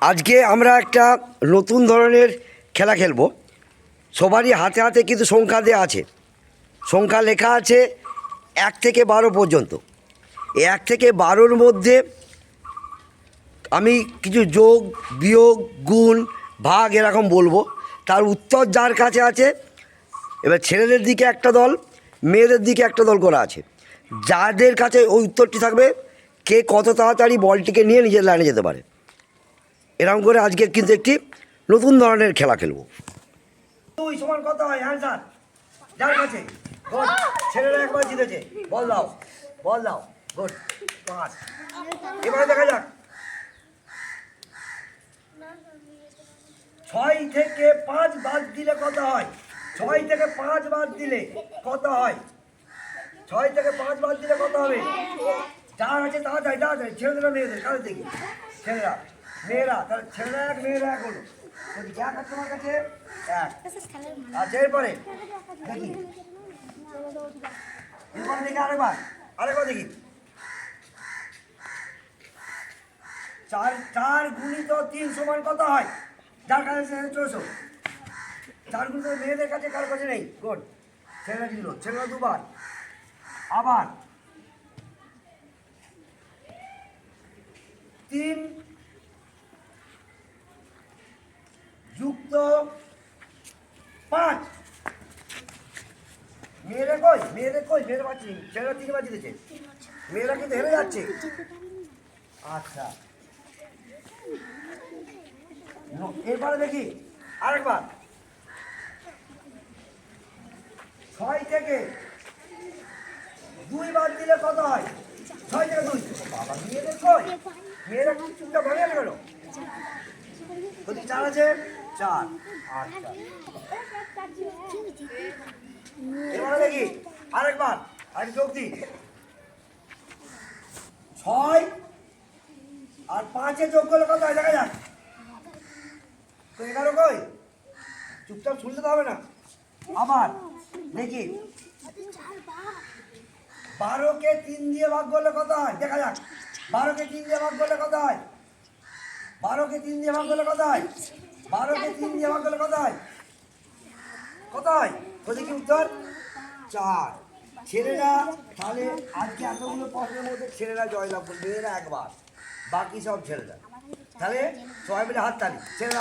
আজকে আমরা একটা নতুন ধরনের খেলা খেলবো। সবারই হাতে হাতে কিন্তু সংখ্যা দেওয়া আছে, সংখ্যা লেখা আছে 1 থেকে 12 পর্যন্ত। এই 1 থেকে 12-র মধ্যে আমি কিছু যোগ বিয়োগ গুণ ভাগ এরকম বলবো, তার উত্তর যার কাছে আছে। এবার ছেলেদের দিকে একটা দল, মেয়েদের দিকে একটা দল করা আছে। যাদের কাছে ওই উত্তরটি থাকবে, কে কত তাড়াতাড়ি বলটিকে নিয়ে নিজের লাইনে যেতে পারে। এরকম করে আজকে কিন্তু একটি নতুন ধরনের খেলা খেলবো। 2 সমান কত হয়? অ্যান্সার যার কাছে। গুড, ছেলেরা একবার জিতেছে। বল দাও, বল দাও। গুড, 5। এবারে দেখা যাক 6 থেকে 5 বাদ দিলে কত হয়? 6 থেকে 5 বাদ দিলে কত হয়? 6 থেকে 5 বাদ দিলে কত হবে? যার আছে তাড়াতাড়ি তাড়াতাড়ি। ছেলেরা মেয়েদের কাছে দেখি, ছেলেরা মেয়েরা, তাহলে ছেলেরা 1 মেয়েরা 1 হলো। যা আছে তোমার কাছে 1। আচ্ছা, এরপরে দেখি, এরপরে দেখি আরেকবার দেখি। 4 গুণিত 3 সমান কত হয়? যার কাছে চলেছো। 4 গুণিত মেয়েদের কাছে, কার কাছে নেই। গুড, ছেলেরা দিল, ছেলেরা 2 বার। আবার 3 যুক্ত 5। মেয়েরা কই? মেয়েদের পাচ্ছি। ছেলেরা 3 বার জিতেছে, মেয়েরা কিন্তু হেরে যাচ্ছে। আচ্ছা, এরপরে দেখি আরেকবার। 6 থেকে 2 বাদ দিলে কত হয়? 6 থেকে 2। বাবা, মেয়েদের কই? মেয়েরা চুপটা ভেঙে গেল। যদি 4 আছে, 4। আচ্ছা, এবারে দেখি আরেকবার, আরেক যোগ দিই। 6 আর 5-এ যোগ করলে কত হয়? দেখা যাক তো। 11 কই? চুপচাপ শুনতে তো হবে না। আবার দেখি 12-কে 3 দিয়ে ভাগ করলে কত হয়? দেখা যাক 12-কে 3 দিয়ে ভাগ করলে কত হয়? 12-কে 3 দিয়ে ভাগ করলে কত হয়? 12-কে 3 দিয়ে ভাগ করলে কত হয়? কত হয়? বলছি কি উত্তর? 4। ছেলেরা তাহলে আজকে এতগুলো প্রশ্নের মধ্যে ছেলেরা জয়লাভ করবে, মেয়েরা 1 বার, বাকি সব ছেলেরা। তাহলে সবাই মিলে হাত তালি। ছেলেরা